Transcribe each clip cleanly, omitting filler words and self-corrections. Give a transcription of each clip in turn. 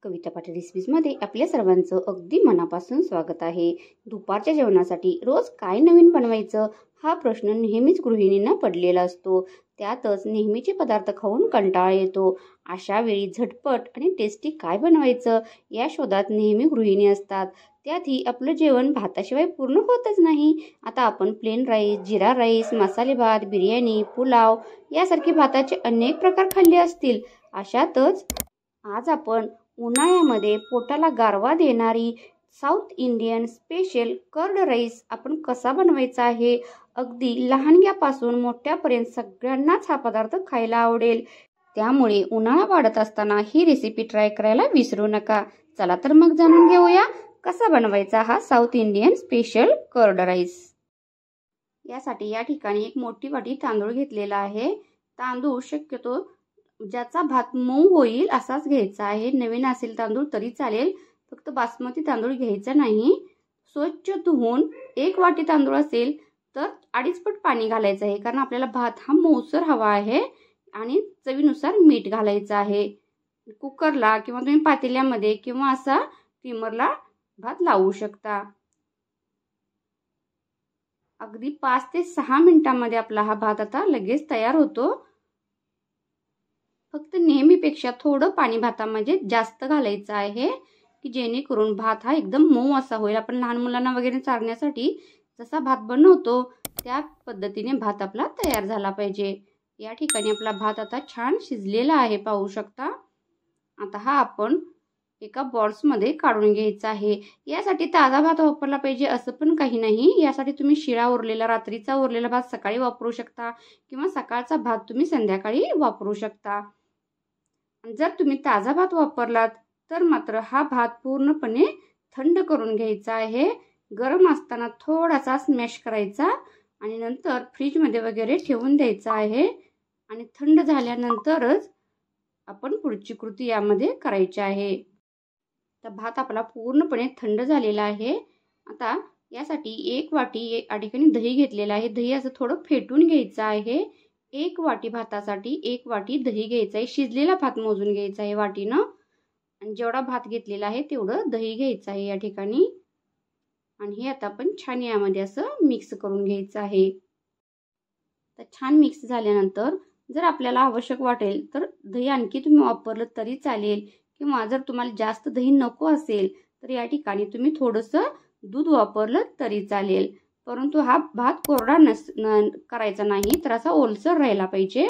कविता पाटील रेसिपीजमध्ये आपल्या सर्वांचं अगदी मनापासून स्वागत आहे। दुपारच्या जेवणासाठी रोज काय नवीन बनवायचं हा प्रश्न नेहमीच गृहिणींना पडलेला असतो। त्यातच नेहमीचे पदार्थ खाऊन कंटाळा येतो। अशा वेळी झटपट आणि टेस्टी काय बनवायचं या शोधात नेहमी गृहिणी असतात। त्यातही आपलं जेवण भाताशिवाय पूर्ण होतच नाही। आता आपण प्लेन राईस, जिरा राईस, मसाले भात, बिर्याणी, पुलाव यासारखे भाताचे अनेक प्रकार खाल्ले असतील। अशातच आज आपण उन्हाळ्यामध्ये पोटाला गारवा देणारी South Indian special curd rice आपण कसा बनवायचा आहे। अगदी लहानग्यापासून मोठ्यापर्यंत सगळ्यांनाच हा पदार्थ खायला आवडेल। त्यामुळे उन्हाळा वाढत असताना ही रेसिपी ट्राय करायला विसरू नका। चला तर मग जाणून घेऊया कसा बनवायचा हा South Indian special curd rice. यासाठी या ठिकाणी एक मोठी वाटी तांदूळ घेतलेला आहे। तांदूळ शक्यतो ज्याचा भात मऊ होईल असाच घ्यायचा आहे। नवीन असेल तांदूळ तरी चालेल, फक्त बासमती तांदूळ घ्यायचा नाही। स्वच्छ धुवून एक वाटी तांदूळ असेल तर 2.5 पट पाणी घालायचं आहे, कारण आपल्याला भात हा मऊसर हवा आहे। आणि चवीनुसार मीठ घालायचं आहे। कुकरला किंवा तुम्ही पातेल्यामध्ये किंवा असा स्टीमरला भात लावू शकता। अगदी 5 ते 6 मिनिटांमध्ये आपला हा भात आता लगेच तयार होतो। फक्त नेहमीपेक्षा थोडं पाणी भातामध्ये जास्त घालायचं आहे, की जेणेकरून भात हा एकदम मऊ असा होईल। आपण लहान मुलांना वगैरे चारण्यासाठी जसा भात बनवतो त्या पद्धतीने भात आपला तयार झाला पाहिजे। या ठिकाणी आपला भात आता छान शिजलेला आहे, पाहू शकता। आता हा आपण एका बॉल्समध्ये काढून घ्यायचा आहे। यासाठी ताजा भात वापरला पाहिजे असं पण काही नाही। यासाठी तुम्ही शिळा उरलेला, रात्रीचा उरलेला भात सकाळी वापरू शकता किंवा सकाळचा भात तुम्ही संध्याकाळी वापरू शकता। जर तुम्ही ताजा भात वापरलात तर मात्र हा भात पूर्णपणे थंड करून घ्यायचा आहे। गरम असताना थोडासा स्मॅश करायचा आणि नंतर फ्रीजमध्ये वगैरे ठेवून द्यायचा आहे। आणि थंड झाल्यानंतरच आपण पुढची कृती यामध्ये करायची आहे। तर भात आपला पूर्णपणे थंड झालेला आहे। आता यासाठी एक वाटी या ठिकाणी दही घेतलेला आहे। दही असं थोडं फेटून घ्यायचं आहे। एक वाटी भातासाठी 1 वाटी दही घ्यायचं आहे। शिजलेला भात मोजून घ्यायचा आहे वाटीनं, आणि जेवढा भात घेतलेला आहे तेवढं दही घ्यायचं आहे या ठिकाणी। आणि हे आता आपण छान यामध्ये असं मिक्स करून घ्यायचं आहे। तर छान मिक्स झाल्यानंतर जर आपल्याला आवश्यक वाटेल तर दही आणखी तुम्ही वापरलं तरी चालेल, किंवा जर तुम्हाला जास्त दही नको असेल तर या ठिकाणी तुम्ही थोडंसं दूध वापरलं तरी चालेल। परंतु हा भात कोरडा करायचा नाही, तर असा ओलसर राहिला पाहिजे।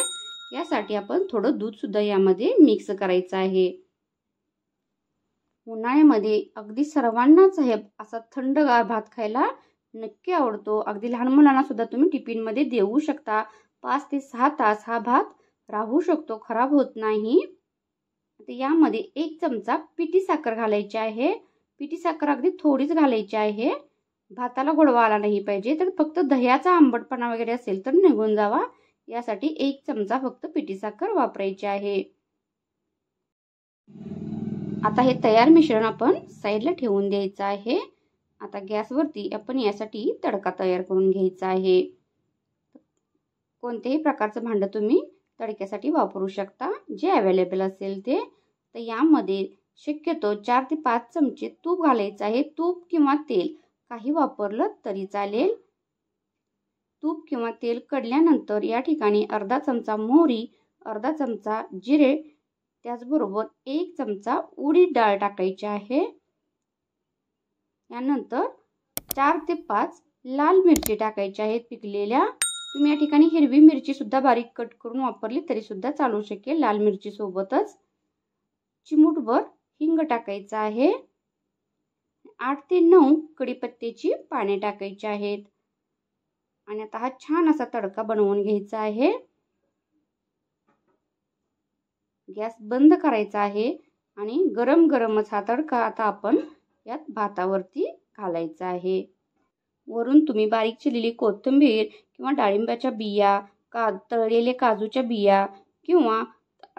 यासाठी आपण थोडं दूध सुद्धा यामध्ये मिक्स करायचं आहे। उन्हाळ्यामध्ये अगदी सर्वांनाच हे असा थंडगार भात खायला नक्की आवडतो। अगदी लहान मुलांना सुद्धा तुम्ही टिफिनमध्ये देऊ शकता। 5 ते 6 तास हा भात राहू शकतो, खराब होत नाही। आता यामध्ये 1 चमचा पिठी साखर घालायची आहे। पिठी साखर अगदी थोडीच घालायची आहे। भाताला गोडवा आला नाही पाहिजे, तर फक्त दह्याचा आंबटपणा वगैरे असेल तर निघून जावा। यासाठी 1 चमचा फक्त पिठी साखर वापरायची आहे। आता हे तयार मिश्रण आपण साईडला ठेवून द्यायचं आहे। आता गॅसवरती आपण यासाठी तडका तयार करून घ्यायचा आहे। कोणत्याही प्रकारचं भांडं तुम्ही तडक्यासाठी वापरू शकता, जे अवेलेबल असेल ते। तर यामध्ये शक्यतो 4 ते 5 चमचे तूप घालायचं आहे। तूप किंवा तेल काही वापरलं तरी चालेल। तूप किंवा तेल कडल्यानंतर या ठिकाणी अर्धा चमचा मोहरी, अर्धा चमचा जिरे, त्याचबरोबर 1 चमचा उडीद डाळ टाकायची आहे। यानंतर 4 ते 5 लाल मिरची टाकायच्या आहेत पिकलेल्या। तुम्ही या ठिकाणी हिरवी मिरची सुद्धा बारीक कट करून वापरली तरी सुद्धा चालू शकेल, लाल मिरची सोबतच। चिमूटभर हिंग टाकायचं आहे। 8 ते 9 कढीपत्त्याची पाने टाकायची आहेत। आणि आता हा छान असा तडका बनवून घ्यायचा आहे। गॅस बंद करायचा आहे आणि गरम गरमच हा तडका आता आपण यात भातावरती घालायचा आहे। वरून तुम्ही बारीक चिरलेली कोथिंबीर किंवा डाळिंबाच्या बिया, तळलेले काजूच्या बिया किंवा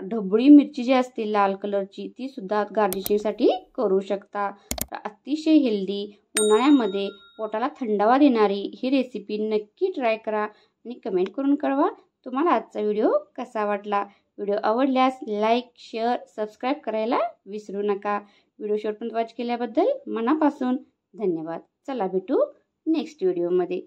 ढबळी मिरची जी असते लाल कलरची ती सुद्धा गार्निशिंगसाठी करू शकता। अतिशय हेल्दी, उन्हाळ्यामध्ये पोटाला थंडावा देणारी ही रेसिपी नक्की ट्राय करा आणि कमेंट करून कळवा तुम्हाला आजचा व्हिडिओ कसा वाटला। व्हिडिओ आवडल्यास लाईक, शेअर, सबस्क्राईब करायला विसरू नका. व्हिडिओ शेवटपर्यंत वॉच केल्याबद्दल मनापासून धन्यवाद. चला भेटू नेक्स्ट व्हिडिओमध्ये.